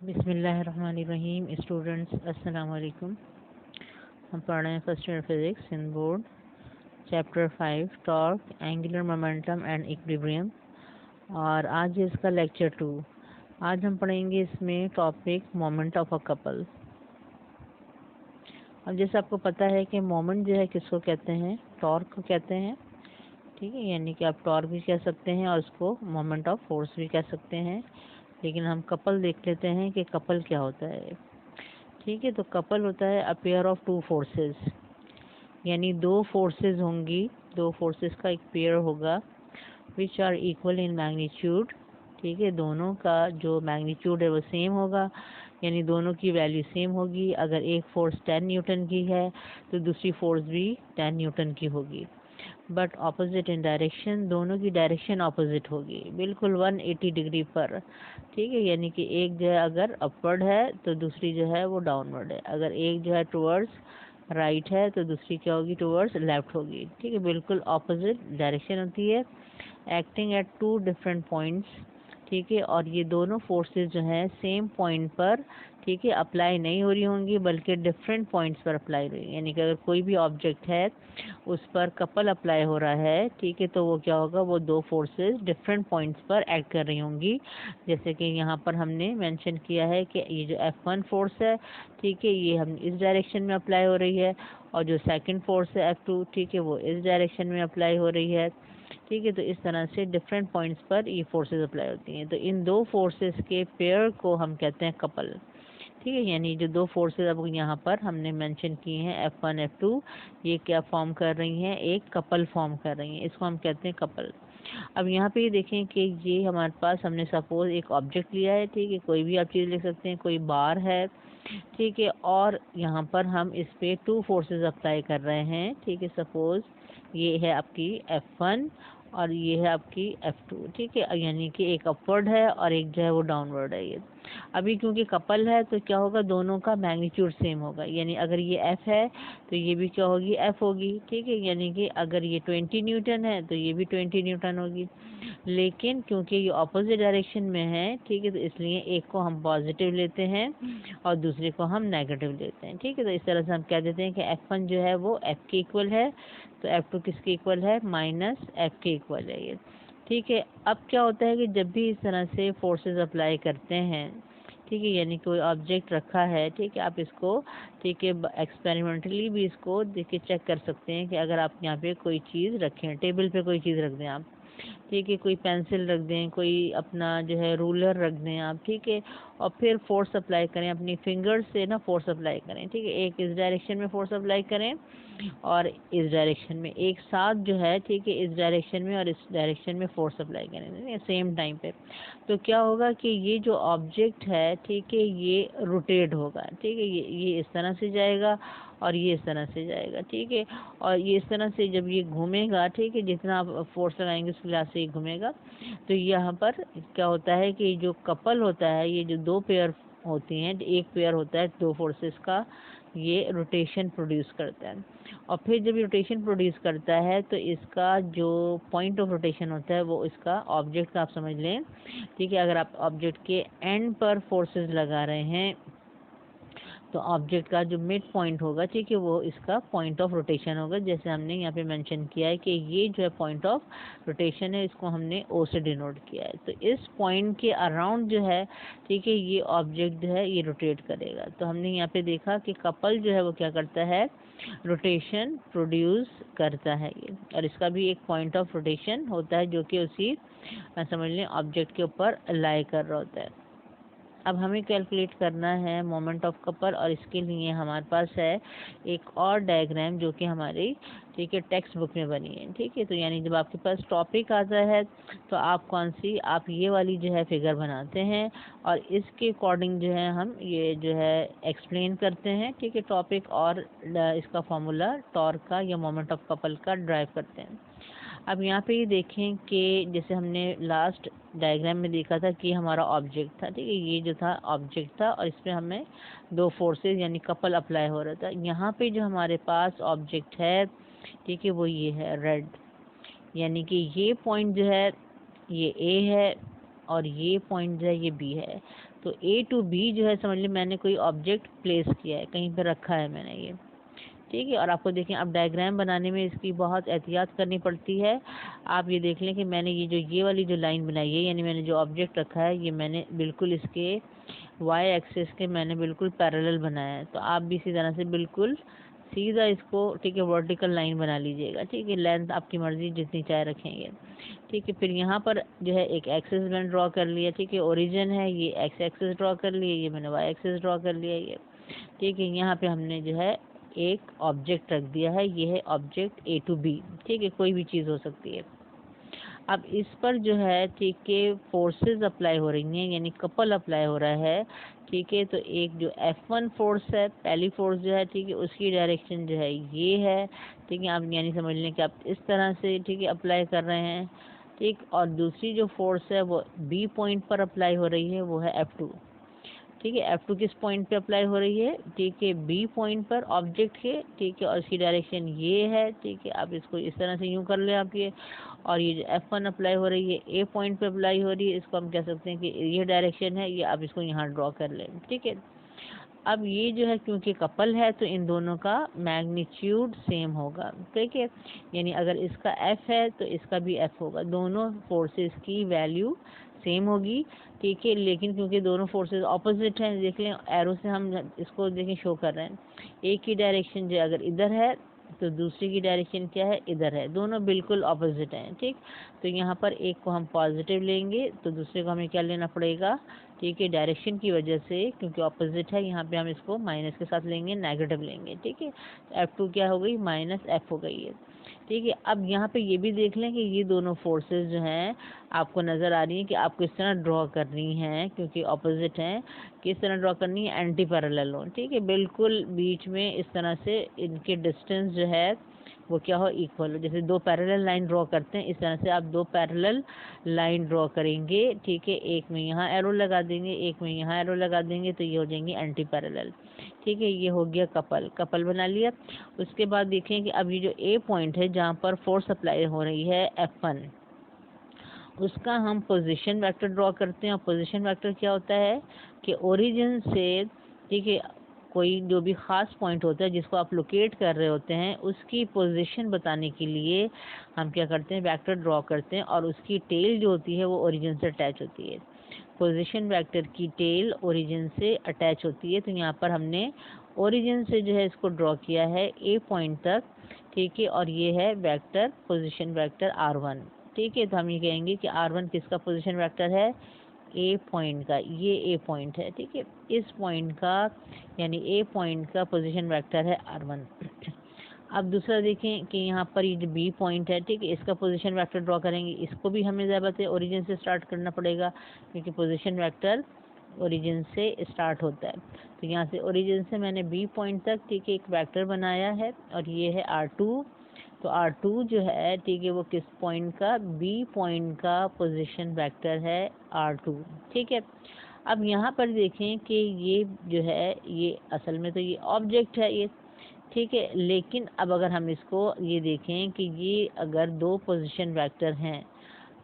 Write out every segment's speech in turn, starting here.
बिस्मिल्लाहिर्रहमानिर्रहीम। स्टूडेंट्स अस्सलाम वालेकुम। हम पढ़ रहे हैं first year physics in board chapter 5 torque, angular momentum and equilibrium. और आज है इसका लेक्चर 2। आज हम पढ़ेंगे इसमें topic moment of a couple. अब जैसे आपको पता है कि मोमेंट जो है किसको कहते हैं, टॉर्क को कहते हैं। ठीक है, यानी कि आप टॉर्क भी कह सकते हैं और उसको मोमेंट ऑफ फोर्स भी कह सकते हैं। लेकिन हम कपल देख लेते हैं कि कपल क्या होता है। ठीक है, तो कपल होता है a pair of two forces, यानी दो फोर्सेस होंगी, दो फोर्सेस का एक पेयर होगा which are equal in magnitude. ठीक है, दोनों का जो मैग्नीट्यूड है वो सेम होगा, यानी दोनों की वैल्यू सेम होगी। अगर एक फोर्स 10 न्यूटन की है तो दूसरी फोर्स भी 10 न्यूटन की होगी, बट ऑपोजिट इन डायरेक्शन, दोनों की डायरेक्शन ऑपोजिट होगी, बिल्कुल 180 डिग्री पर। ठीक है, यानी कि एक जो है अगर अपवर्ड है तो दूसरी जो है वो डाउनवर्ड है। अगर एक जो है टुवर्ड्स राइट है तो दूसरी क्या होगी, टुवर्ड्स लेफ्ट होगी। ठीक है, बिल्कुल ऑपोजिट डायरेक्शन होती है, acting at two different points. ठीक है, और ये दोनों फोर्सेस जो हैं सेम पॉइंट पर, ठीक है, अप्लाई नहीं हो रही होंगी बल्कि डिफरेंट पॉइंट्स पर अप्लाई हो रही है। यानी कि अगर कोई भी ऑब्जेक्ट है उस पर कपल अप्लाई हो रहा है, ठीक है, तो वो क्या होगा, वो दो फोर्सेस डिफरेंट पॉइंट्स पर एक्ट कर रही होंगी। जैसे कि यहाँ पर हमने मेंशन किया है कि ये जो F1 फोर्स है, ठीक है, ये हम इस डायरेक्शन में अप्लाई हो रही है, और जो सेकंड फोर्स है F2, ठीक है, वो इस डायरेक्शन में अप्लाई हो रही है। ठीक है, तो इस तरह से डिफरेंट पॉइंट्स पर ये फोर्सेस अप्लाई होती हैं। तो इन दो फोर्सेस के पेयर को हम कहते हैं कपल। ठीक है, यानी जो दो फोर्सेस अब यहाँ पर हमने मेंशन किए हैं F1 F2, ये क्या फॉर्म कर रही हैं, एक कपल फॉर्म कर रही हैं, इसको हम कहते हैं कपल। अब यहाँ पे ये देखें कि ये हमारे पास हमने सपोज एक ऑब्जेक्ट लिया है। ठीक है, कोई भी आप चीज़ लिख सकते हैं, कोई बार है। ठीक है, और यहाँ पर हम इस पे टू फोर्सेस अप्लाई कर रहे हैं। ठीक है, सपोज ये है आपकी F1 और ये है आपकी F2। ठीक है, यानी कि एक अपवर्ड है और एक जो है वो डाउनवर्ड है। ये अभी क्योंकि कपल है तो क्या होगा, दोनों का मैग्नीट्यूड सेम होगा, यानी अगर ये F है तो ये भी क्या होगी, F होगी। ठीक है, यानी कि अगर ये 20 न्यूटन है तो ये भी 20 न्यूटन होगी। लेकिन क्योंकि ये ऑपोजिट डायरेक्शन में है, ठीक है, तो इसलिए एक को हम पॉजिटिव लेते हैं और दूसरे को हम नेगेटिव लेते हैं। ठीक है, तो इस तरह से हम कह देते हैं कि F1 जो है वो F के इक्वल है, तो F2 किसके इक्वल है, माइनस F के इक्वल है ये। ठीक है, अब क्या होता है कि जब भी इस तरह से फोर्सेस अप्लाई करते हैं, ठीक है, यानी कोई ऑब्जेक्ट रखा है, ठीक है, आप इसको, ठीक है, एक्सपेरिमेंटली भी इसको देखिए चेक कर सकते हैं कि अगर आप यहाँ पे कोई चीज़ रखें, टेबल पे कोई चीज़ रख दें आप, ठीक है, कोई पेंसिल रख दें, कोई अपना जो है रूलर रख दें आप, ठीक है, और फिर फोर्स अप्लाई करें, अपनी फिंगर्स से ना फोर्स अप्लाई करें। ठीक है, एक इस डायरेक्शन में फोर्स अप्लाई करें और इस डायरेक्शन में एक साथ जो है, ठीक है, इस डायरेक्शन में और इस डायरेक्शन में फोर्स अप्लाई करें सेम टाइम पे, तो क्या होगा कि ये जो ऑब्जेक्ट है, ठीक है, ये रोटेट होगा। ठीक है, ये इस तरह से जाएगा और ये इस तरह से जाएगा। ठीक है, और ये इस तरह से जब ये घूमेगा, ठीक है, जितना आप फोर्स लगाएंगे उस हिसाब से ये घूमेगा। तो यहाँ पर क्या होता है कि जो कपल होता है, ये जो दो पेयर होती हैं, एक पेयर होता है दो फोर्सेस का, ये रोटेशन प्रोड्यूस करता है। और फिर जब ये रोटेशन प्रोड्यूस करता है तो इसका जो पॉइंट ऑफ रोटेशन होता है वो इसका ऑब्जेक्ट का आप समझ लें। ठीक है, अगर आप ऑब्जेक्ट के एंड पर फोर्सेस लगा रहे हैं तो ऑब्जेक्ट का जो मिड पॉइंट होगा, ठीक है, वो इसका पॉइंट ऑफ रोटेशन होगा। जैसे हमने यहाँ पे मेंशन किया है कि ये जो है पॉइंट ऑफ रोटेशन है, इसको हमने ओ से डिनोट किया है। तो इस पॉइंट के अराउंड जो है, ठीक है, ये ऑब्जेक्ट जो है ये रोटेट करेगा। तो हमने यहाँ पे देखा कि कपल जो है वो क्या करता है, रोटेशन प्रोड्यूस करता है ये, और इसका भी एक पॉइंट ऑफ रोटेशन होता है जो कि उसी समझ लें ऑब्जेक्ट के ऊपर लाई कर रहा होता है। अब हमें कैलकुलेट करना है मोमेंट ऑफ कपल, और इसके लिए हमारे पास है एक और डायग्राम जो कि हमारी, ठीक है, टेक्स्ट बुक में बनी है। ठीक है, तो यानी जब आपके पास टॉपिक आता है तो आप कौन सी, आप ये वाली जो है फिगर बनाते हैं और इसके अकॉर्डिंग जो है हम ये जो है एक्सप्लेन करते हैं। ठीक है, टॉपिक और इसका फॉर्मूला टॉर्क का या मोमेंट ऑफ कपल का ड्राइव करते हैं। अब यहाँ पे ये देखें कि जैसे हमने लास्ट डायग्राम में देखा था कि हमारा ऑब्जेक्ट था, ठीक है, ये जो था ऑब्जेक्ट था और इसमें हमें दो फोर्सेस यानी कपल अप्लाई हो रहा था। यहाँ पे जो हमारे पास ऑब्जेक्ट है, ठीक है, वो ये है रेड, यानी कि ये पॉइंट जो है ये ए है और ये पॉइंट जो है ये बी है। तो A to B जो है समझ लीजिए मैंने कोई ऑब्जेक्ट प्लेस किया है, कहीं पर रखा है मैंने ये, ठीक है। और आपको देखें अब डायग्राम बनाने में इसकी बहुत एहतियात करनी पड़ती है। आप ये देख लें कि मैंने ये वाली जो लाइन बनाई है, यानी मैंने जो ऑब्जेक्ट रखा है ये मैंने बिल्कुल इसके वाई एक्सिस के मैंने बिल्कुल पैरेलल बनाया है। तो आप भी इसी तरह से बिल्कुल सीधा इसको, ठीक है, वर्टिकल लाइन बना लीजिएगा, ठीक है। लेंथ आपकी मर्जी जितनी चाहे रखेंगे, ठीक है। फिर यहाँ पर जो है एक एक्सिस मैंने ड्रॉ कर लिया, ठीक है। ओरिजिन है ये एक्स एक्सिस ड्रॉ कर लिया, ये मैंने वाई एक्सिस ड्रॉ कर लिया ये, ठीक है। यहाँ पे हमने जो है एक ऑब्जेक्ट रख दिया है, ये है ऑब्जेक्ट A to B, ठीक है, कोई भी चीज़ हो सकती है। अब इस पर जो है, ठीक है, फोर्सेस अप्लाई हो रही हैं, यानी कपल अप्लाई हो रहा है, ठीक है। तो एक जो F1 फोर्स है, पहली फोर्स जो है, ठीक है, उसकी डायरेक्शन जो है ये है, ठीक है। आप यानी समझ लें कि आप इस तरह से, ठीक है, अप्लाई कर रहे हैं, ठीक। और दूसरी जो फोर्स है वो B पॉइंट पर अप्लाई हो रही है, वो है F2, ठीक है। F2 किस पॉइंट पे अप्लाई हो रही है, ठीक है, B पॉइंट पर ऑब्जेक्ट के, ठीक है। और इसकी डायरेक्शन ये है, ठीक है। आप इसको इस तरह से यूं कर ले आप ये, और ये जो F1 अप्लाई हो रही है A पॉइंट पे अप्लाई हो रही है, इसको हम कह सकते हैं कि ये डायरेक्शन है, ये आप इसको यहाँ ड्रॉ कर लें, ठीक है। अब ये जो है क्योंकि कपल है तो इन दोनों का मैग्नीट्यूड सेम होगा, ठीक है। यानी अगर इसका F है तो इसका भी F होगा, दोनों फोर्सेस की वैल्यू सेम होगी, ठीक है। लेकिन क्योंकि दोनों फोर्सेस ऑपोजिट हैं, देख लें एरो से हम इसको देखें शो कर रहे हैं, एक की डायरेक्शन जो अगर इधर है तो दूसरी की डायरेक्शन क्या है, इधर है, दोनों बिल्कुल ऑपोजिट हैं, ठीक। तो यहाँ पर एक को हम पॉजिटिव लेंगे तो दूसरे को हमें क्या लेना पड़ेगा, ठीक है, डायरेक्शन की वजह से क्योंकि ऑपोजिट है, यहाँ पे हम इसको माइनस के साथ लेंगे, नेगेटिव लेंगे, ठीक है। F2 क्या हो गई, -F हो गई है, ठीक है। अब यहाँ पे ये भी देख लें कि ये दोनों फोर्सेस जो हैं आपको नज़र आ रही हैं कि आपको इस तरह ड्रॉ करनी है, क्योंकि ऑपोजिट हैं, किस तरह ड्रॉ करनी है, एंटी पैरेलल हो, ठीक है। बिल्कुल बीच में इस तरह से इनके डिस्टेंस जो है वो क्या हो, इक्वल हो। जैसे दो पैरेलल लाइन ड्रॉ करते हैं, इस तरह से आप दो पैरेलल लाइन ड्रॉ करेंगे, ठीक है। एक में यहाँ एरो लगा देंगे, एक में यहाँ एरो लगा देंगे, तो ये हो जाएंगे एंटी पैरेलल, ठीक है। ये हो गया कपल, कपल बना लिया। उसके बाद देखें कि अब ये जो A पॉइंट है जहाँ पर फोर्स अप्लाई हो रही है F1, उसका हम पोजीशन वेक्टर ड्रॉ करते हैं। और पोजीशन वेक्टर क्या होता है कि ओरिजिन से, ठीक है, कोई जो भी ख़ास पॉइंट होता है जिसको आप लोकेट कर रहे होते हैं, उसकी पोजीशन बताने के लिए हम क्या करते हैं, वेक्टर ड्रॉ करते हैं। और उसकी टेल जो होती है वो ओरिजिन से अटैच होती है, पोजीशन वेक्टर की टेल ओरिजिन से अटैच होती है। तो यहाँ पर हमने ओरिजिन से जो है इसको ड्रॉ किया है A पॉइंट तक, ठीक है। और ये है वेक्टर, पोजीशन वेक्टर R1, ठीक है। तो हम ये कहेंगे कि R1 किसका पोजीशन वेक्टर है, A पॉइंट का, ये A पॉइंट है, ठीक है। इस पॉइंट का यानी A पॉइंट का पोजीशन वेक्टर है R1। अब दूसरा देखें कि यहाँ पर ये जो B पॉइंट है, ठीक है, इसका पोजीशन वेक्टर ड्रॉ करेंगे। इसको भी हमें ज़रूरत है ओरिजिन से स्टार्ट करना पड़ेगा, क्योंकि पोजीशन वेक्टर ओरिजिन से स्टार्ट होता है। तो यहाँ से ओरिजिन से मैंने B पॉइंट तक, ठीक है, एक वेक्टर बनाया है, और ये है R2। तो R2 जो है, ठीक है, वो किस पॉइंट का, B पॉइंट का पोजीशन वेक्टर है R2, ठीक है। अब यहाँ पर देखें कि ये जो है ये असल में तो ये ऑब्जेक्ट है ये, ठीक है। लेकिन अब अगर हम इसको ये देखें कि ये अगर दो पोजीशन वेक्टर हैं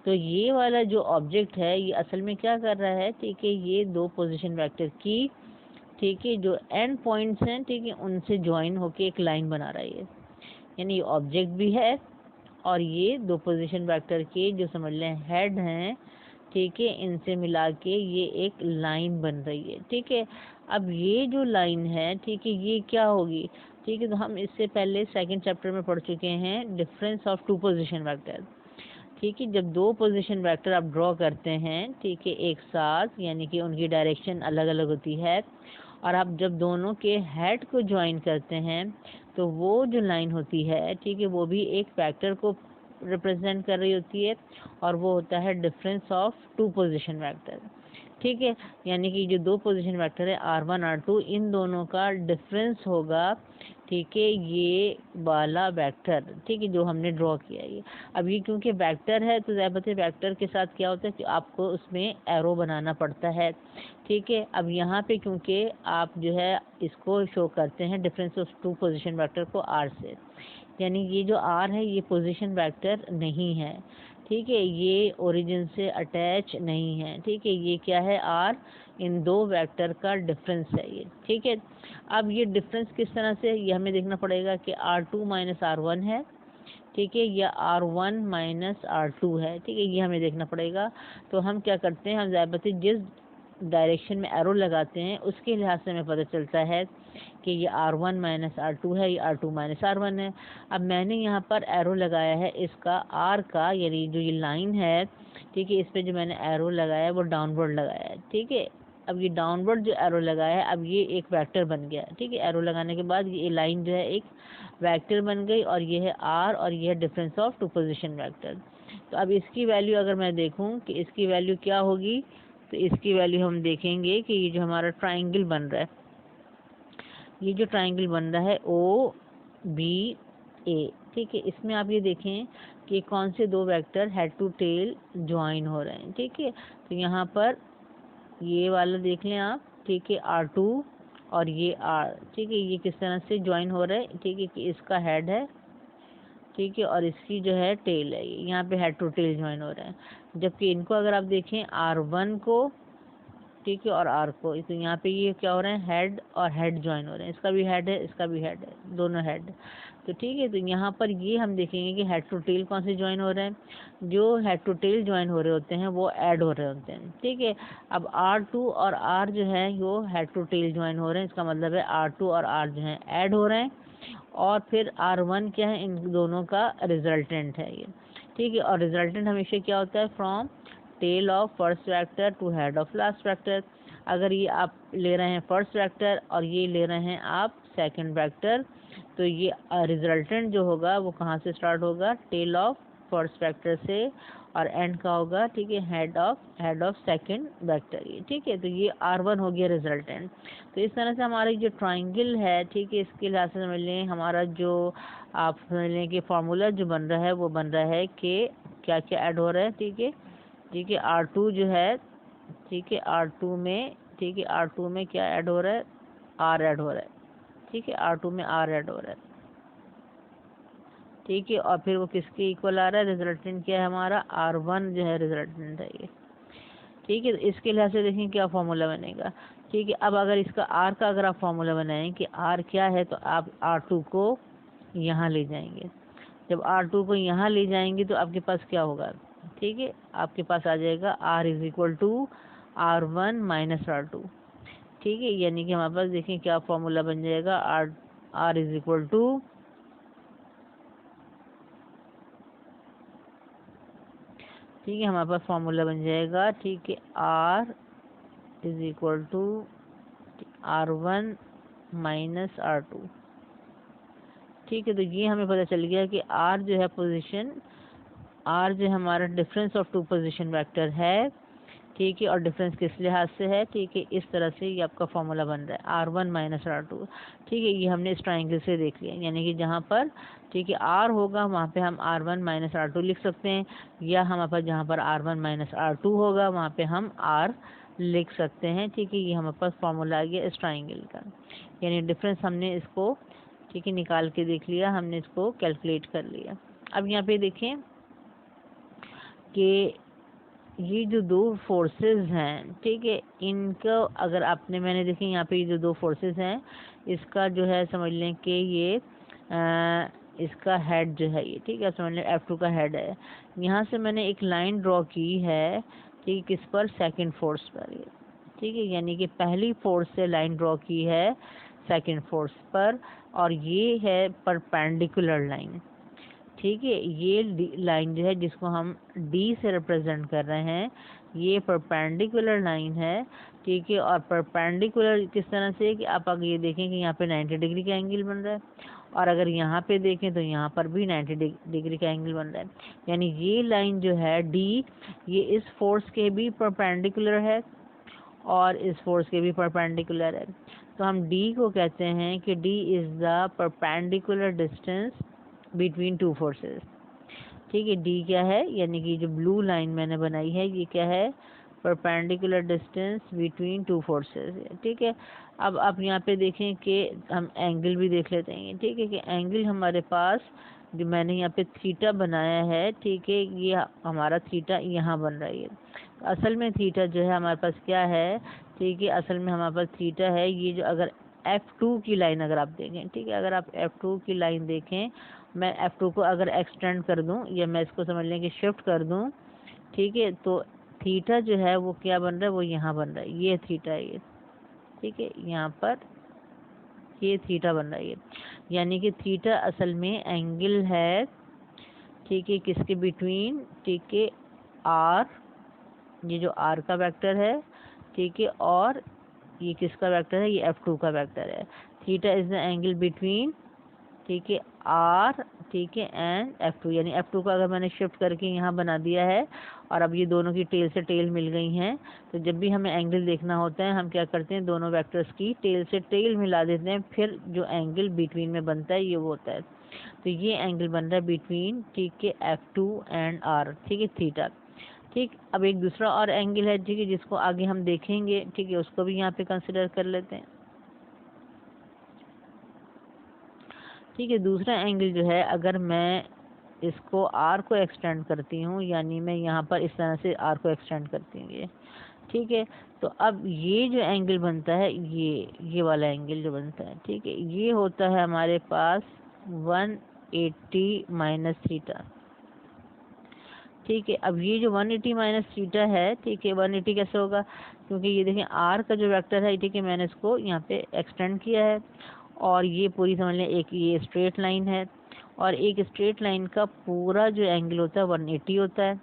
तो ये वाला जो ऑब्जेक्ट है ये असल में क्या कर रहा है, ठीक है, ये दो पोजीशन वेक्टर की, ठीक है, जो एंड पॉइंट्स हैं, ठीक है, उनसे ज्वाइन होके एक लाइन बना रहा है। यानी ये ऑब्जेक्ट भी है और ये दो पोजीशन वेक्टर के जो समझ लें हेड हैं, ठीक है, इनसे मिला के ये एक लाइन बन रही है, ठीक है। अब ये जो लाइन है, ठीक है, ये क्या होगी, ठीक है। तो हम इससे पहले सेकंड चैप्टर में पढ़ चुके हैं difference of two position vector, ठीक है। जब दो पोजीशन वेक्टर आप ड्रॉ करते हैं, ठीक है, एक साथ, यानी कि उनकी डायरेक्शन अलग अलग होती है, और आप जब दोनों के हेड को ज्वाइन करते हैं तो वो जो लाइन होती है, ठीक है, वो भी एक वेक्टर को रिप्रेजेंट कर रही होती है, और वो होता है difference of two position vector, ठीक है। यानी कि जो दो पोजीशन वेक्टर है R1 R2, इन दोनों का डिफरेंस होगा, ठीक है, ये वाला वेक्टर, ठीक है, जो हमने ड्रॉ किया है ये। अब ये क्योंकि वेक्टर है तो ज़ाहिर वेक्टर के साथ क्या होता है कि आपको उसमें एरो बनाना पड़ता है, ठीक है। अब यहाँ पे क्योंकि आप जो है इसको शो करते हैं difference of two position vector को R से, यानी ये जो R है ये पोजीशन वेक्टर नहीं है, ठीक है, ये ओरिजिन से अटैच नहीं है, ठीक है। ये क्या है R, इन दो वेक्टर का डिफरेंस है ये, ठीक है। अब ये डिफरेंस किस तरह से, ये हमें देखना पड़ेगा कि R2 माइनस R1 है, ठीक है, या R1 माइनस R2 है, ठीक है, ये हमें देखना पड़ेगा। तो हम क्या करते हैं, हम ज़्यादातर जिस डायरेक्शन में एरो लगाते हैं उसके लिहाज से हमें पता चलता है कि ये R1 माइनस R2 है, ये R2 माइनस R1 है। अब मैंने यहाँ पर एरो लगाया है इसका R का, यानी जो ये लाइन है, ठीक है, इस पे जो मैंने एरो लगाया है वो डाउनवर्ड लगाया है, ठीक है। अब ये डाउनवर्ड जो एरो लगाया है, अब ये एक वेक्टर बन गया, ठीक है। एरो लगाने के बाद ये लाइन जो है एक वेक्टर बन गई, और ये है R और ये है difference of two position vector. तो अब इसकी वैल्यू अगर मैं देखूं कि इसकी वैल्यू क्या होगी, तो इसकी वैल्यू हम देखेंगे कि ये जो हमारा ट्राइंगल बन रहा है, ये जो ट्राइंगल बन रहा है OBA, ठीक है, इसमें आप ये देखें कि कौन से दो vector head to tail join हो रहे हैं, ठीक है। तो यहाँ पर ये वाला देख लें आप, ठीक है, R2 और ये R, ठीक है, ये किस तरह से ज्वाइन हो रहा है, ठीक है, कि इसका हेड है, ठीक है, और इसकी जो है टेल है, यहाँ पे हेड टू टेल ज्वाइन हो रहे हैं। जबकि इनको अगर आप देखें R1 को, ठीक है, और R को, तो यहाँ पे ये क्या हो रहे हैं, हेड और हेड ज्वाइन हो रहे हैं, इसका भी हेड है, इसका भी हेड है, दोनों हेड। तो ठीक है, तो यहाँ पर ये हम देखेंगे कि हेड टू टेल कौन से ज्वाइन हो रहे हैं, जो हेड टू टेल ज्वाइन हो रहे होते हैं वो ऐड हो रहे होते हैं, ठीक है। अब R2 और R जो है वो हेड टू टेल ज्वाइन हो रहे हैं, इसका मतलब है R2 और R जो है ऐड हो रहे हैं, और फिर R1 क्या है, इन दोनों का रिजल्टेंट है ये, ठीक है। और रिजल्टेंट हमेशा क्या होता है, from tail of first vector to head of last vector. अगर ये आप ले रहे हैं फर्स्ट वेक्टर और ये ले रहे हैं आप सेकंड वेक्टर, तो ये रिजल्टेंट जो होगा वो कहाँ से स्टार्ट होगा, टेल ऑफ फर्स्ट वेक्टर से, और एंड का होगा, ठीक है, हेड ऑफ सेकंड वेक्टर, ये ठीक है। तो ये R1 हो गया रिजल्टेंट। तो इस तरह से हमारी जो ट्राइंगल है, ठीक है, इसके लिहाज से समझ लें हमारा जो आप समझ लें कि फार्मूला जो बन रहा है वो बन रहा है कि क्या क्या ऐड हो रहा है, ठीक है, ठीक है, R2 जो है, ठीक है, R2 में, ठीक है, R2 में क्या ऐड हो रहा है, R ऐड हो रहा है, ठीक है, R2 में R ऐड हो रहा है, ठीक है। और फिर वो किसके इक्वल आ रहा है, रिजल्टेंट क्या है हमारा, R1 जो है रिजल्टेंट है ये, ठीक है। तो इसके लिहाज से देखें क्या फॉर्मूला बनेगा, ठीक है। अब अगर इसका R का अगर आप फॉर्मूला बनाएं कि R क्या है, तो आप R2 को यहाँ ले जाएंगे। जब R2 को यहाँ ले जाएंगे तो आपके पास क्या होगा, ठीक है, आपके पास आ जाएगा R is equal to R1 minus R2, ठीक है। यानी कि हमारे पास देखें क्या फॉर्मूला बन जाएगा, R इज इक्वल टू, ठीक है, हमारे पास फॉर्मूला बन जाएगा, ठीक है, R is equal to R1 minus R2, ठीक है। तो ये हमें पता चल गया कि R जो है पोजीशन, R जो हमारा difference of two position vector है, ठीक है, और डिफरेंस किस लिहाज से है, ठीक है, इस तरह से ये आपका फॉर्मूला बन रहा है R1 माइनस R2, ठीक है। ये हमने इस ट्राइंगल से देख लिया, यानी कि जहाँ पर, ठीक है, R होगा वहाँ पे हम R1 माइनस R2 लिख सकते हैं, या हमारे पास जहाँ पर R1 माइनस R2 होगा वहाँ पे हम R लिख सकते हैं, ठीक है। ये हमारे पास फॉर्मूला आ गया इस ट्राइंगल का, यानी डिफरेंस हमने इसको, ठीक है, निकाल के देख लिया, हमने इसको कैलकुलेट कर लिया। अब यहाँ पे देखें कि ये जो दो फोर्सेस हैं, ठीक है, इनका अगर आपने, मैंने देखें यहाँ पे ये जो दो फोर्सेस हैं, इसका जो है समझ लें कि ये इसका हेड जो है ये, ठीक है, समझ लें F2 का हेड है। यहाँ से मैंने एक लाइन ड्रॉ की है, ठीक है, किस पर, सेकंड फोर्स पर ये, ठीक है, यानी कि पहली फोर्स से लाइन ड्रॉ की है सेकंड फोर्स पर, और ये है परपेंडिकुलर लाइन, ठीक है। ये लाइन जो है जिसको हम D से रिप्रेजेंट कर रहे हैं, ये परपेंडिकुलर लाइन है, ठीक है। और परपेंडिकुलर किस तरह से कि आप अगर ये देखें कि यहाँ पे 90 डिग्री का एंगल बन रहा है, और अगर यहाँ पे देखें तो यहाँ पर भी 90 डिग्री का एंगल बन रहा है, यानी ये लाइन जो है D, ये इस फोर्स के भी परपेंडिकुलर है और इस फोर्स के भी परपेंडिकुलर है। तो हम D को कहते हैं कि D is the perpendicular distance between two forces, ठीक है। D क्या है, यानी कि जो ब्लू लाइन मैंने बनाई है ये क्या है, perpendicular distance between two forces, ठीक है। अब आप यहाँ पे देखें कि हम एंगल भी देख लेते हैं, ठीक है, कि एंगल हमारे पास जो मैंने यहाँ पे थीटा बनाया है, ठीक है, ये हमारा थीटा यहाँ बन रहा है। असल में थीटा जो है हमारे पास क्या है, ठीक है, असल में हमारे पास थीटा है। ये जो अगर F2 की लाइन अगर आप देखें, ठीक है, अगर आप F2 की लाइन देखें, मैं F2 को अगर एक्सटेंड कर दूं या मैं इसको समझ लें कि शिफ्ट कर दूं, ठीक है, तो थीटा जो है वो क्या बन रहा है, वो यहाँ बन रहा है, ये थीटा है ये, ठीक है, यहाँ पर ये थीटा बन रहा है ये, यानी कि थीटा असल में एंगल है, ठीक है, किसके बिटवीन, ठीक है, R, ये जो R का वेक्टर है, ठीक है, और ये किसका वेक्टर है, ये F2 का वेक्टर है। Theta is the angle between, ठीक है, R, ठीक है, एंड F2, यानी F2 का अगर मैंने शिफ्ट करके यहाँ बना दिया है और अब ये दोनों की टेल से टेल मिल गई हैं, तो जब भी हमें एंगल देखना होता है हम क्या करते हैं, दोनों वेक्टर्स की टेल से टेल मिला देते हैं, फिर जो एंगल बिटवीन में बनता है ये वो होता है। तो ये एंगल बन रहा है बिटवीन, ठीक है, F2 एंड R, ठीक है, थीटा। ठीक, अब एक दूसरा और एंगल है, ठीक है, जिसको आगे हम देखेंगे, ठीक है, उसको भी यहाँ पे कंसिडर कर लेते हैं। ठीक है, दूसरा एंगल जो है, अगर मैं इसको R को एक्सटेंड करती हूँ, यानी मैं यहाँ पर इस तरह से R को एक्सटेंड करती हूँ ये, ठीक है, तो अब ये जो एंगल बनता है, ये वाला एंगल जो बनता है, ठीक है, ये होता है हमारे पास 180 माइनस थीटा। ठीक है, अब ये जो 180 माइनस थीटा है, ठीक है, 180 कैसे होगा, क्योंकि ये देखें R का जो वेक्टर है, ठीक है, मैंने इसको यहाँ पे एक्सटेंड किया है और ये पूरी समझ लें एक ये स्ट्रेट लाइन है और एक स्ट्रेट लाइन का पूरा जो एंगल होता है 180 होता है।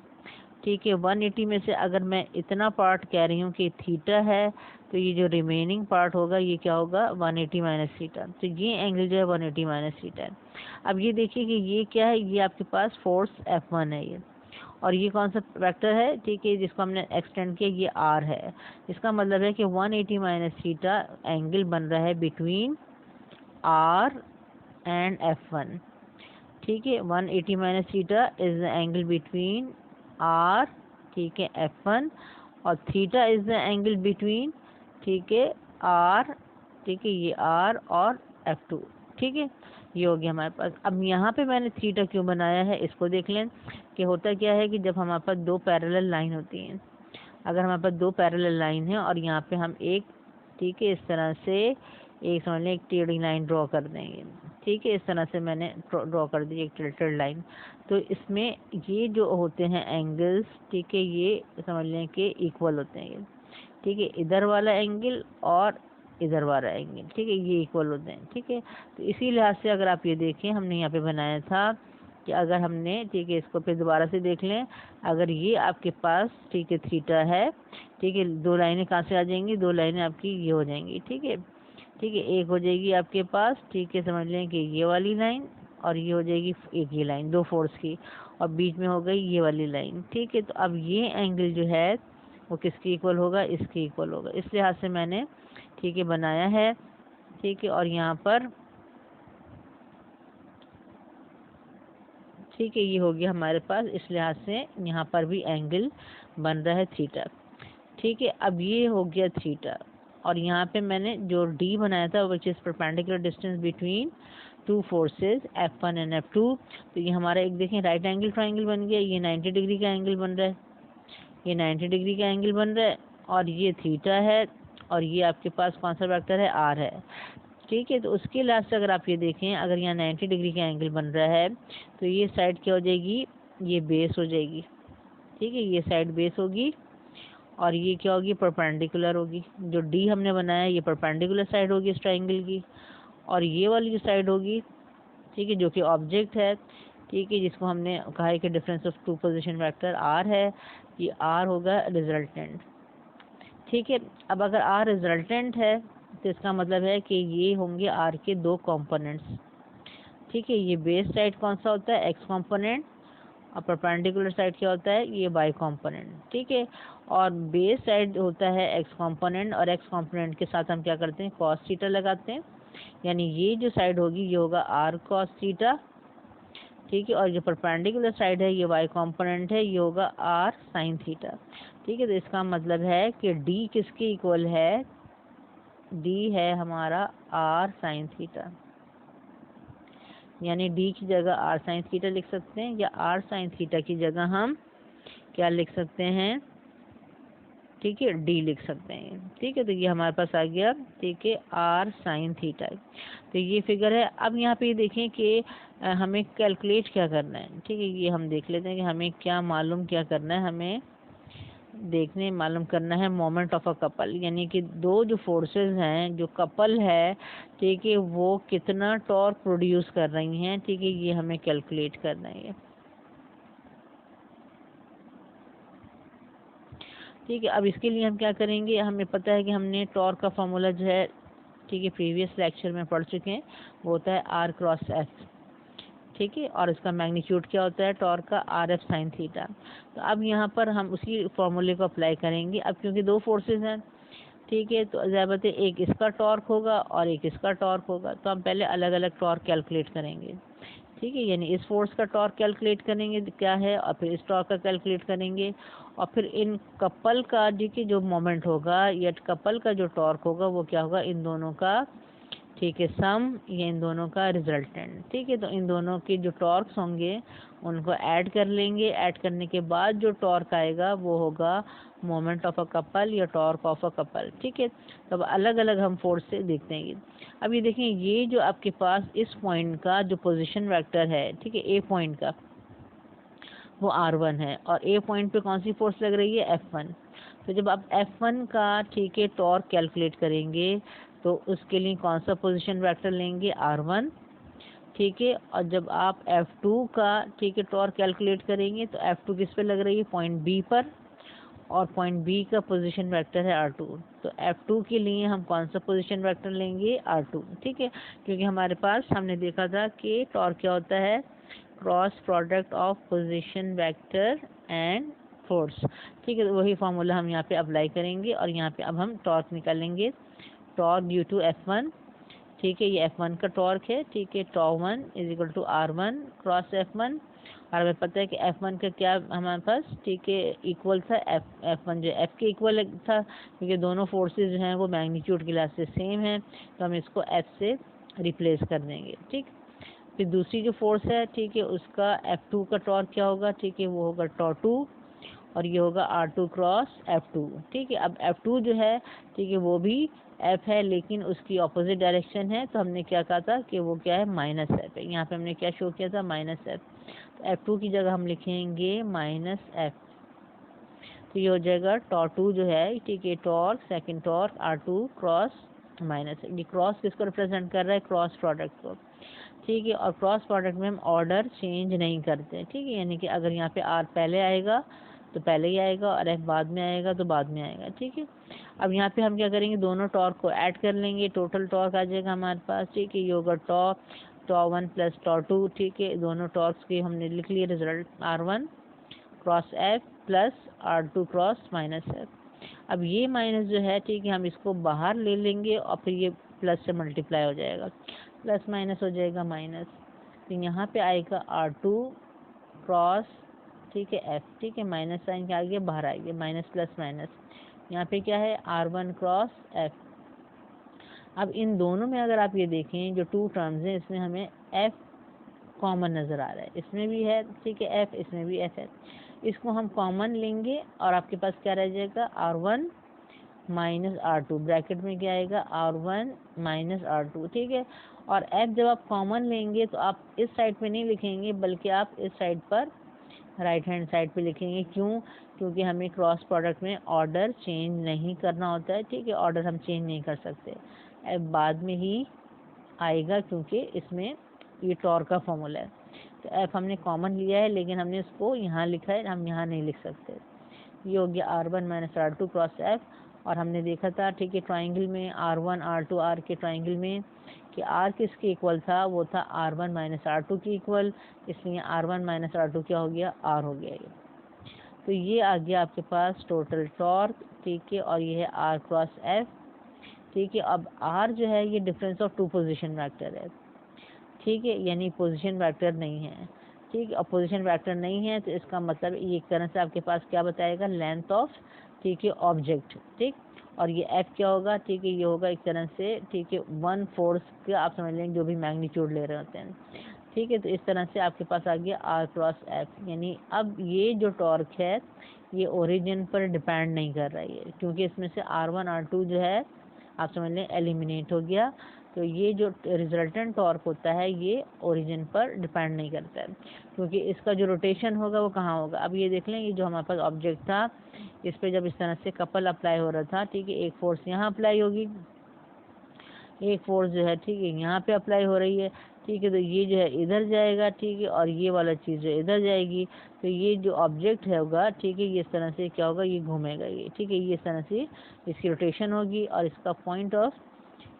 ठीक है, 180 में से अगर मैं इतना पार्ट कह रही हूँ कि थीटा है, तो ये जो रिमेनिंग पार्ट होगा ये क्या होगा, 180 माइनस थीटा। तो ये एंगल जो है 180 माइनस थीटा है। अब ये देखिए कि ये क्या है, ये आपके पास फोर्स F1 है ये, और ये कौन सा वेक्टर है, ठीक है, जिसको हमने एक्सटेंड किया, ये R है। इसका मतलब है कि 180 माइनस थीटा एंगल बन रहा है बिटवीन R एंड F1। ठीक है, 180 minus theta is the angle between R, ठीक है, F1, और theta is the angle between, ठीक है, R, ठीक है, ये R और F2। ठीक है, ये हो गया हमारे पास। अब यहाँ पे मैंने थीटा क्यों बनाया है, इसको देख लें कि होता क्या है कि जब हमारे पास दो पैरेलल लाइन होती हैं, अगर हमारे पास दो पैरेलल लाइन है और यहाँ पे हम एक, ठीक है, इस तरह से एक समझ लें एक टेढ़ी लाइन ड्रॉ कर देंगे। ठीक है, इस तरह से मैंने ड्रॉ कर दी एक टिल्टेड लाइन। तो इसमें ये जो होते हैं एंगल्स, ठीक है, ये समझ लें कि इक्वल होते हैं ये, ठीक है, इधर वाला एंगल और इधर वाला एंगल, ठीक है, ये इक्वल होते हैं। ठीक है, तो इसी लिहाज से अगर आप ये देखें, हमने यहाँ पे बनाया था कि अगर हमने, ठीक है, इसको फिर दोबारा से देख लें, अगर ये आपके पास, ठीक है, थीटा है, ठीक है, दो लाइनें कहाँ से आ जाएंगी, दो लाइनें आपकी ये हो जाएंगी। ठीक है, ठीक है, एक हो जाएगी आपके पास, ठीक है, समझ लें कि ये वाली लाइन, और ये हो जाएगी एक ये लाइन दो फोर्स की, और बीच में हो गई ये वाली लाइन। ठीक है, तो अब ये एंगल जो है वो किसके इक्वल होगा, इसके इक्वल होगा। इस लिहाज से मैंने, ठीक है, बनाया है। ठीक है, और यहाँ पर, ठीक है, ये हो गया हमारे पास, इस लिहाज से यहाँ पर भी एंगल बन रहा है थीटा। ठीक है, अब ये हो गया थीटा, और यहाँ पे मैंने जो D बनाया था which is perpendicular distance between two forces F1 and F2, तो ये हमारा एक देखें राइट एंगल ट्राइंगल बन गया। ये 90 डिग्री का एंगल बन रहा है, ये 90 डिग्री का एंगल बन रहा है, और ये थीटा है, और ये आपके पास कौन सा वेक्टर है, R है। ठीक है, तो उसके लिहाज से अगर आप ये देखें, अगर यहाँ 90 डिग्री का एंगल बन रहा है, तो ये साइड क्या हो जाएगी, ये बेस हो जाएगी। ठीक है, ये साइड बेस होगी, और ये क्या होगी, परपेंडिकुलर होगी। जो D हमने बनाया है ये परपेंडिकुलर साइड होगी इस ट्राइंगल की, और ये वाली जो साइड होगी, ठीक है, जो कि ऑब्जेक्ट है, ठीक है, जिसको हमने कहा है कि difference of two position vector R है, ये R होगा रिजल्टेंट। ठीक है, अब अगर R रिजल्टेंट है तो इसका मतलब है कि ये होंगे R के दो कंपोनेंट्स। ठीक है, ये बेस साइड कौन सा होता है, X कंपोनेंट, और परपेंडिकुलर साइड क्या होता है, ये Y कंपोनेंट। ठीक है, और बेस साइड होता है X कंपोनेंट, और X कंपोनेंट के साथ हम क्या करते हैं, कॉस थीटा लगाते हैं, यानी ये जो साइड होगी ये होगा R कॉस थीटा। ठीक है, और जो परपेंडिकुलर साइड है ये Y कंपोनेंट है, ये होगा R साइन थीटा। ठीक है, तो इसका मतलब है कि D किसके इक्वल है, D है हमारा R साइन थीटा, यानी D की जगह R साइन थीटा लिख सकते हैं, या R साइन थीटा की जगह हम क्या लिख सकते हैं, ठीक है, डी लिख सकते हैं। ठीक है, तो ये हमारे पास आ गया, ठीक है, आर साइन थीटा। तो ये फिगर है। अब यहाँ पे देखें कि हमें कैलकुलेट क्या करना है। ठीक है, ये हम देख लेते हैं कि हमें क्या मालूम क्या करना है। हमें मालूम करना है मोमेंट ऑफ अ कपल, यानी कि दो जो फोर्सेस हैं, जो कपल है, ठीक है, वो कितना टॉर्क प्रोड्यूस कर रही हैं। ठीक है, ये हमें कैलकुलेट करना है। ठीक है, अब इसके लिए हम क्या करेंगे, हमें पता है कि हमने टॉर्क का फॉर्मूला जो है, ठीक है, प्रीवियस लेक्चर में पढ़ चुके हैं, वो होता है आर क्रॉस एफ। ठीक है, और इसका मैग्नीट्यूड क्या होता है टॉर्क का, आर एफ साइन थीटा। तो अब यहाँ पर हम उसी फॉर्मूले को अप्लाई करेंगे। अब क्योंकि दो फोर्सेस हैं, ठीक है, तो ज़ाहिर है एक इसका टॉर्क होगा और एक इसका टॉर्क होगा, तो हम पहले अलग अलग टॉर्क कैलकुलेट करेंगे। ठीक है, यानी इस फोर्स का टॉर्क कैलकुलेट करेंगे क्या है, और फिर इस टॉर्क का कैलकुलेट करेंगे, और फिर इन कपल का जो मोमेंट होगा या कपल का जो टॉर्क होगा वो क्या होगा, इन दोनों का, ठीक है, सम, ये इन दोनों का रिजल्टेंट। ठीक है, तो इन दोनों के जो टॉर्क्स होंगे उनको ऐड कर लेंगे। ऐड करने के बाद जो टॉर्क आएगा वो होगा मोमेंट ऑफ अ कपल या टॉर्क ऑफ अ कपल। ठीक है, तब अलग अलग हम फोर्स से देखते हैं। अब ये देखें, ये जो आपके पास इस पॉइंट का जो पोजीशन वेक्टर है, ठीक है, ए पॉइंट का, वो r1 है, और ए पॉइंट पे कौन सी फोर्स लग रही है, F1। तो जब आप F1 का, ठीक है, टॉर्क कैलकुलेट करेंगे तो उसके लिए कौन सा पोजीशन वेक्टर लेंगे, r1। ठीक है, और जब आप F2 का, ठीक है, टॉर्क कैलकुलेट करेंगे तो F2 किस पे लग रही है, पॉइंट बी पर, और पॉइंट बी का पोजीशन वेक्टर है r2। तो F2 के लिए हम कौन सा पोजीशन वेक्टर लेंगे, r2। ठीक है, क्योंकि हमारे पास हमने देखा था कि टॉर्क क्या होता है, cross product of position vector and force. ठीक है, तो वही फार्मूला हम यहाँ पे अप्लाई करेंगे, और यहाँ पे अब हम टॉर्क निकालेंगे। टॉर्क ड्यू टू F1, ठीक है, ये F1 का टॉर्क है। ठीक है, टॉ1 is equal to r1 cross F1, और हमें पता है कि F1 का क्या हमारे पास, ठीक है, इक्वल था F1 जो F के इक्वल था, क्योंकि दोनों फोर्सेस जो हैं वो मैग्नीट्यूड के लिहाज से सेम है, तो हम इसको F से रिप्लेस कर देंगे। ठीक, फिर दूसरी जो फोर्स है, ठीक है, उसका F2 का टॉर्क क्या होगा, ठीक है, वो होगा टॉ2, और ये होगा r2 क्रॉस F2। ठीक है, अब F2 जो है, ठीक है, वो भी F है लेकिन उसकी ऑपोजिट डायरेक्शन है, तो हमने क्या कहा था कि वो क्या है, माइनस F है। यहाँ पे हमने क्या शो किया था, माइनस F। तो F2 की जगह हम लिखेंगे माइनस F, तो ये हो जाएगा टॉ2 जो है, ठीक है, torque, second torque r2 cross minus. ये क्रॉस किसको रिप्रेजेंट कर रहा है, क्रॉस प्रोडक्ट को। ठीक है, और क्रॉस प्रोडक्ट में हम ऑर्डर चेंज नहीं करते। ठीक है, यानी कि अगर यहाँ पे r पहले आएगा तो पहले ही आएगा, और F बाद में आएगा तो बाद में आएगा। ठीक है, अब यहाँ पे हम क्या करेंगे, दोनों टॉर्क को ऐड कर लेंगे, टोटल टॉर्क आ जाएगा हमारे पास। ठीक है, ये होगा टॉ1 प्लस टॉ2। ठीक है, दोनों टॉर्क्स की हमने लिख लिए result, r1 cross F plus r2 cross minus F। अब ये माइनस जो है, ठीक है, हम इसको बाहर ले लेंगे, और फिर ये प्लस से मल्टीप्लाई हो जाएगा, प्लस माइनस हो जाएगा माइनस, तो यहाँ पे आएगा r2 क्रॉस, ठीक है, F। ठीक है, माइनस साइन के आगे बाहर आएगी, माइनस प्लस माइनस, यहाँ पे क्या है, r1 क्रॉस F। अब इन दोनों में अगर आप ये देखें, जो टू टर्म्स हैं, इसमें हमें F कॉमन नज़र आ रहा है, इसमें भी है, ठीक है, F, इसमें भी F है। इसको हम कॉमन लेंगे और आपके पास क्या रह जाएगा, r1 माइनस r2, ब्रैकेट में क्या आएगा, r1 माइनस r2। ठीक है, और F जब आप कॉमन लेंगे तो आप इस साइड पे नहीं लिखेंगे, बल्कि आप इस साइड पर, राइट हैंड साइड पे लिखेंगे। क्यों, क्योंकि हमें क्रॉस प्रोडक्ट में ऑर्डर चेंज नहीं करना होता है। ठीक है, ऑर्डर हम चेंज नहीं कर सकते, F बाद में ही आएगा, क्योंकि इसमें ये टॉर्क का फॉर्मूला है। तो F हमने कॉमन लिया है, लेकिन हमने इसको यहाँ लिखा है, हम यहाँ नहीं लिख सकते। ये हो गया r1 minus r2 cross F, और हमने देखा था, ठीक है, ट्राइंगल में r1 r2 r के ट्राइंगल में कि r किसके इक्वल था, वो था r1 माइनस r2 की इक्वल, इसलिए r1 माइनस r2 क्या हो गया, r हो गया ये। तो ये आ गया आपके पास टोटल टॉर्क। ठीक है, और ये है r क्रॉस F। ठीक है, अब r जो है ये difference of two position vector है। ठीक है, यानी पोजीशन वेक्टर नहीं है। ठीक है, और पोजीशन वेक्टर नहीं है तो इसका मतलब ये एक तरह से आपके पास क्या बताएगा, लेंथ ऑफ, ठीक है, ऑब्जेक्ट। ठीक, और ये F क्या होगा, ठीक है, ये होगा एक तरह से, ठीक है, वन फोर्स का आप समझ लेंगे, जो भी मैग्नीट्यूड ले रहे होते हैं। ठीक है, तो इस तरह से आपके पास आ गया r क्रॉस F, यानी अब ये जो टॉर्क है ये ओरिजिन पर डिपेंड नहीं कर रहा है, क्योंकि इसमें से R1 R2 जो है आप समझ लें एलिमिनेट हो गया। तो ये जो रिजल्टेंट टॉर्क होता है ये ओरिजिन पर डिपेंड नहीं करता है, क्योंकि इसका जो रोटेशन होगा वो कहाँ होगा। अब ये देख लें, ये जो हमारे पास ऑब्जेक्ट था इस पर जब इस तरह से कपल अप्लाई हो रहा था, ठीक है, एक फोर्स यहाँ अप्लाई होगी, एक फोर्स जो है ठीक है यहाँ पे अप्लाई हो रही है, ठीक है, तो ये जो है इधर जाएगा, ठीक है, और ये वाला चीज़ जो इधर जाएगी। तो ये जो ऑब्जेक्ट है होगा, ठीक है, ये इस तरह से क्या होगा, ये घूमेगा ये, ठीक है, ये इस तरह से इसकी रोटेशन होगी और इसका पॉइंट ऑफ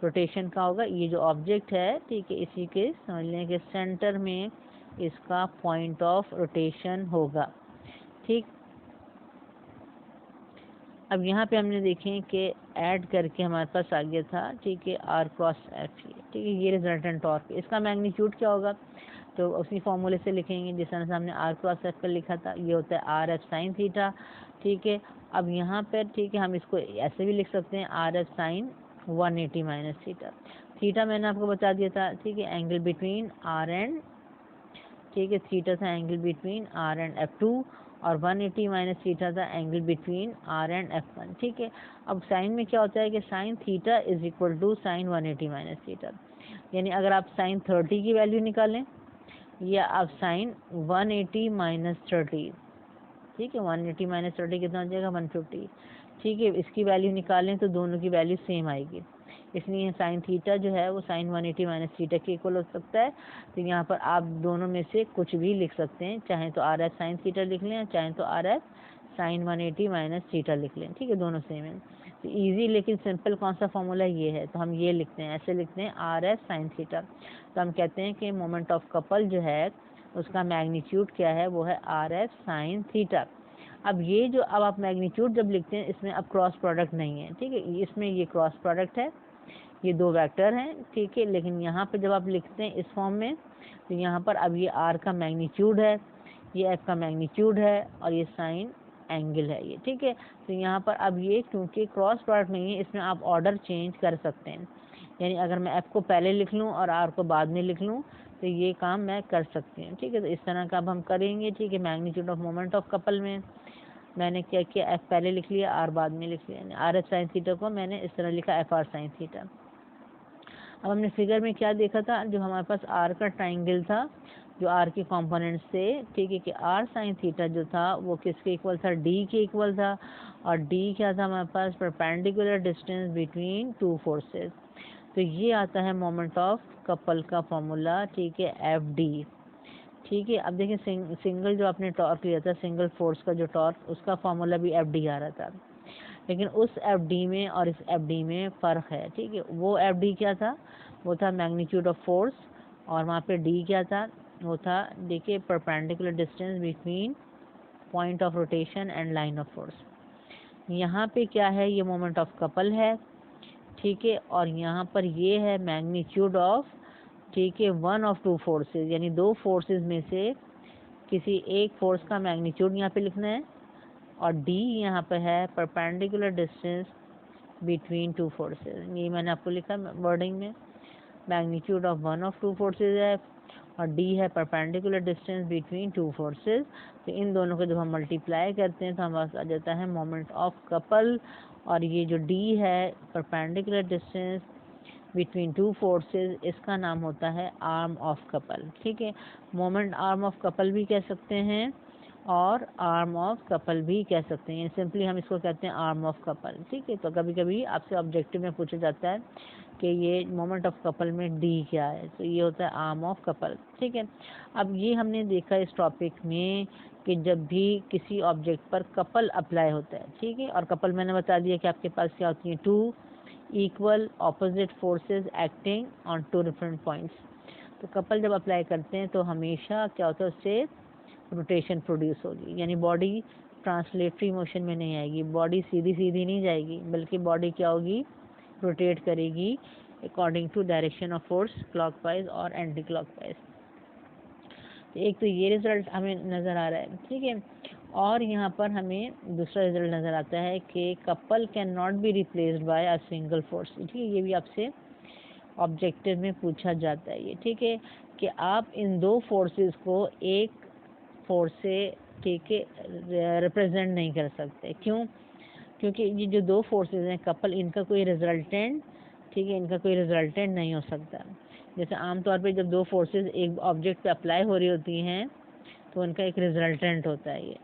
रोटेशन का होगा, ये जो ऑब्जेक्ट है, ठीक है, इसी के समझ लें कि सेंटर में इसका पॉइंट ऑफ रोटेशन होगा। ठीक, अब यहाँ पे हमने देखें कि ऐड करके हमारे पास आ गया था, ठीक है, R क्रॉस F, ठीक है, ये रिजल्टेंट टॉर्क, इसका मैग्नीट्यूड क्या होगा तो उसी फॉर्मूले से लिखेंगे जिस तरह से हमने R क्रॉस F पर लिखा था, ये होता है RF साइन थीटा। ठीक है, अब यहाँ पर ठीक है हम इसको ऐसे भी लिख सकते हैं RF sine 180 minus theta. Theta मैंने आपको बता दिया था, ठीक है, एंगल बिटवीन R एंड, ठीक है, थीटा था angle between R and F2 और 180 माइनस थीटा था angle between R and F1। ठीक है, अब साइन में क्या होता है कि sine theta is equal to sine 180 minus theta, यानी अगर आप साइन 30 की वैल्यू निकालें या आप साइन 180 माइनस 30, ठीक है, 180 माइनस 30 कितना हो जाएगा 150, ठीक है, इसकी वैल्यू निकालें तो दोनों की वैल्यू सेम आएगी, इसलिए साइन थीटा जो है वो साइन 180 माइनस थीटा के इक्वल हो सकता है। तो यहाँ पर आप दोनों में से कुछ भी लिख सकते हैं, चाहे तो आर एफ साइन थीटा लिख लें, चाहे तो R F sine 180 minus theta लिख लें, ठीक है, दोनों सेम है। तो ईजी लेकिन सिंपल कौन सा फॉर्मूला ये है, तो हम ये लिखते हैं, ऐसे लिखते हैं आर एफ साइन थीटा। तो हम कहते हैं कि मोमेंट ऑफ कपल जो है उसका मैग्नीट्यूड क्या है, वो है आर एफ साइन थीटा। अब ये जो अब आप मैग्नीट्यूड जब लिखते हैं इसमें अब क्रॉस प्रोडक्ट नहीं है, ठीक है, इसमें ये क्रॉस प्रोडक्ट है, ये दो वेक्टर हैं, ठीक है, लेकिन यहाँ पर जब आप लिखते हैं इस फॉर्म में तो यहाँ पर अब ये आर का मैग्नीट्यूड है, ये एफ का मैग्नीट्यूड है और ये साइन एंगल है ये, ठीक है। तो यहाँ पर अब ये क्योंकि क्रॉस प्रोडक्ट नहीं है इसमें आप ऑर्डर चेंज कर सकते हैं, यानी अगर मैं एफ को पहले लिख लूँ और आर को बाद में लिख लूँ तो ये काम मैं कर सकती हूँ, ठीक है। तो इस तरह का अब हम करेंगे, ठीक है। Magnitude of moment of couple में मैंने क्या किया, एफ पहले लिख लिया, आर बाद में लिख लिया, आर एफ साइन थीटा को मैंने इस तरह लिखा एफ आर साइन थीटा। अब हमने फिगर में क्या देखा था, जो हमारे पास आर का ट्राइंगल था जो आर के कंपोनेंट्स थे, ठीक है, कि आर साइन थीटा जो था वो किसके इक्वल था, डी के इक्वल था, और डी क्या था हमारे पास, perpendicular distance between two forces. तो ये आता है मोमेंट ऑफ कपल का फॉर्मूला, ठीक है, एफ डी, ठीक है। अब देखिए सिंगल जो आपने टॉर्क लिया था, सिंगल फोर्स का जो टॉर्क, उसका फॉर्मूला भी एफ डी आ रहा था, लेकिन उस एफ डी में और इस एफ डी में फ़र्क है, ठीक है। वो एफ डी क्या था, वो था मैग्नीट्यूड ऑफ फोर्स, और वहाँ पे डी क्या था, वो था देखिए perpendicular distance between point of rotation and line of force. यहाँ पे क्या है, ये मोमेंट ऑफ कपल है, ठीक है, और यहाँ पर ये है मैग्नीट्यूड ऑफ, ठीक है, वन ऑफ टू फोर्सेस, यानी दो फोर्सेस में से किसी एक फोर्स का मैग्नीट्यूड यहाँ पे लिखना है, और डी यहाँ पे है perpendicular distance between two forces. ये मैंने आपको लिखा वर्डिंग में, magnitude of one of two forces है और डी है perpendicular distance between two forces. तो इन दोनों को जब हम मल्टीप्लाई करते हैं तो हमारे पास आ जाता है मोमेंट ऑफ कपल, और ये जो डी है perpendicular distance between two forces, इसका नाम होता है आर्म ऑफ कपल, ठीक है। मोमेंट आर्म ऑफ कपल भी कह सकते हैं और आर्म ऑफ कपल भी कह सकते हैं, सिंपली हम इसको कहते हैं आर्म ऑफ कपल, ठीक है। तो कभी कभी आपसे ऑब्जेक्टिव में पूछा जाता है कि ये मोमेंट ऑफ कपल में डी क्या है, तो ये होता है आर्म ऑफ कपल, ठीक है। अब ये हमने देखा इस टॉपिक में कि जब भी किसी ऑब्जेक्ट पर कपल अप्लाई होता है, ठीक है, और कपल मैंने बता दिया कि आपके पास क्या होती है, two equal opposite forces acting on two different points. तो कपल जब अप्लाई करते हैं तो हमेशा क्या होता है, उससे रोटेशन प्रोड्यूस होगी, यानी बॉडी ट्रांसलेटरी मोशन में नहीं आएगी, बॉडी सीधी सीधी नहीं जाएगी, बल्कि बॉडी क्या होगी, रोटेट करेगी according to direction of force, clockwise और एंटी क्लॉकवाइज। एक तो ये रिजल्ट हमें नज़र आ रहा है, ठीक है। और यहाँ पर हमें दूसरा रिजल्ट नज़र आता है कि couple can not be replaced by a single force, ठीक है, ये भी आपसे ऑब्जेक्टिव में पूछा जाता है ये, ठीक है, कि आप इन दो फोर्सेस को एक फोर्स से ठीक है रिप्रेजेंट नहीं कर सकते। क्यों? क्योंकि ये जो दो फोर्सेस हैं कपल, इनका कोई रिजल्टेंट, ठीक है, इनका कोई रिजल्टेंट नहीं हो सकता। जैसे आमतौर पे जब दो फोर्सेस एक ऑब्जेक्ट पे अप्लाई हो रही होती हैं तो उनका एक रिजल्टेंट होता है ये,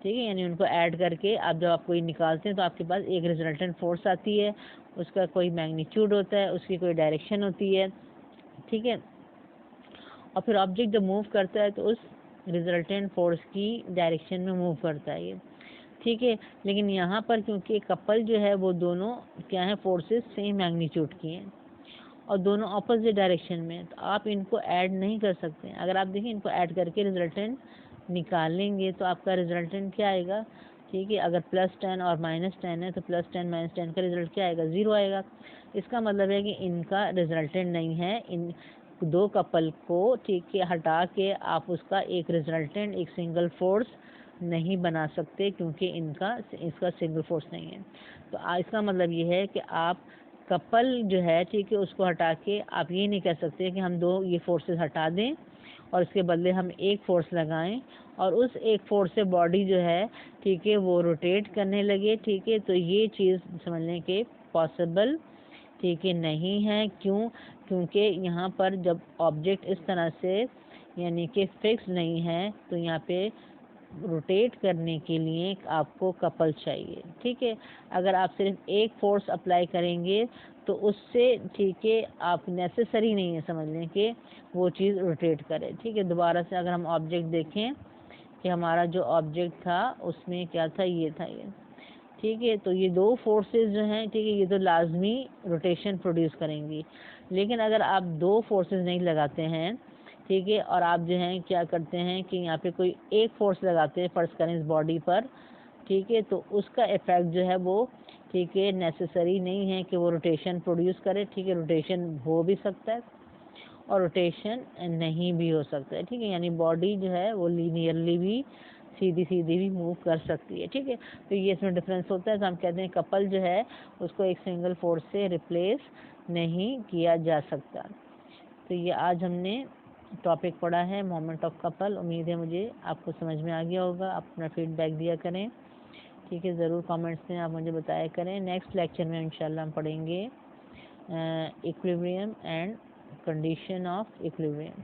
ठीक है, यानी उनको ऐड करके आप जब आप कोई निकालते हैं तो आपके पास एक रिजल्टेंट फोर्स आती है, उसका कोई मैग्नीट्यूड होता है, उसकी कोई डायरेक्शन होती है, ठीक है, और फिर ऑब्जेक्ट जब मूव करता है तो उस रिजल्टेंट फोर्स की डायरेक्शन में मूव करता है ये, ठीक है। लेकिन यहाँ पर क्योंकि कपल जो है वो दोनों क्या है, फोर्सेस सेम मैग्नीट्यूड की हैं और दोनों ऑपोजिट डायरेक्शन में, तो आप इनको ऐड नहीं कर सकते। अगर आप देखें इनको ऐड करके रिजल्टेंट निकालेंगे तो आपका रिजल्टेंट क्या आएगा, ठीक है, अगर +10 और -10 है तो +10 -10 का रिजल्ट क्या आएगा, 0 आएगा। इसका मतलब है कि इनका रिजल्टेंट नहीं है। इन दो कपल को, ठीक है, हटा के आप उसका एक रिजल्टेंट, एक सिंगल फोर्स नहीं बना सकते क्योंकि इसका सिंगल फोर्स नहीं है। तो इसका मतलब ये है कि आप कपल जो है, ठीक है, उसको हटा के आप ये नहीं कह सकते कि हम दो ये फोर्सेस हटा दें और इसके बदले हम एक फोर्स लगाएं और उस एक फोर्स से बॉडी जो है, ठीक है, वो रोटेट करने लगे, ठीक है। तो ये चीज़ समझने के पॉसिबल, ठीक है, नहीं है। क्यों? क्योंकि यहाँ पर जब ऑब्जेक्ट इस तरह से यानी कि फिक्स नहीं है तो यहाँ पे रोटेट करने के लिए आपको कपल चाहिए, ठीक है। अगर आप सिर्फ एक फोर्स अप्लाई करेंगे तो उससे, ठीक है, आप नेसेसरी नहीं है समझ लें कि वो चीज़ रोटेट करे, ठीक है। दोबारा से अगर हम ऑब्जेक्ट देखें कि हमारा जो ऑब्जेक्ट था उसमें क्या था, ये था ये, ठीक है। तो ये दो फोर्सेस जो हैं, ठीक है, ये तो लाजमी रोटेशन प्रोड्यूस करेंगी। लेकिन अगर आप दो फोर्सेस नहीं लगाते हैं, ठीक है, और आप जो हैं क्या करते हैं कि यहाँ पे कोई एक फोर्स लगाते हैं फर्स्ट करें इस बॉडी पर, ठीक है, तो उसका इफेक्ट जो है वो, ठीक है, नेसेसरी नहीं है कि वो रोटेशन प्रोड्यूस करे, ठीक है। रोटेशन हो भी सकता है और रोटेशन नहीं भी हो सकता है, ठीक है। यानी बॉडी जो है वो लीनियरली भी, सीधी सीधी भी मूव कर सकती है, ठीक है। तो ये इसमें डिफरेंस होता है। तो हम कहते हैं कपल जो है उसको एक सिंगल फोर्स से रिप्लेस नहीं किया जा सकता। तो ये आज हमने टॉपिक पढ़ा है मोमेंट ऑफ कपल। उम्मीद है मुझे आपको समझ में आ गया होगा। आप अपना फीडबैक दिया करें, ठीक है, ज़रूर कमेंट्स में आप मुझे बताया करें। नेक्स्ट लेक्चर में इंशाल्लाह हम पढ़ेंगे equilibrium and condition of equilibrium.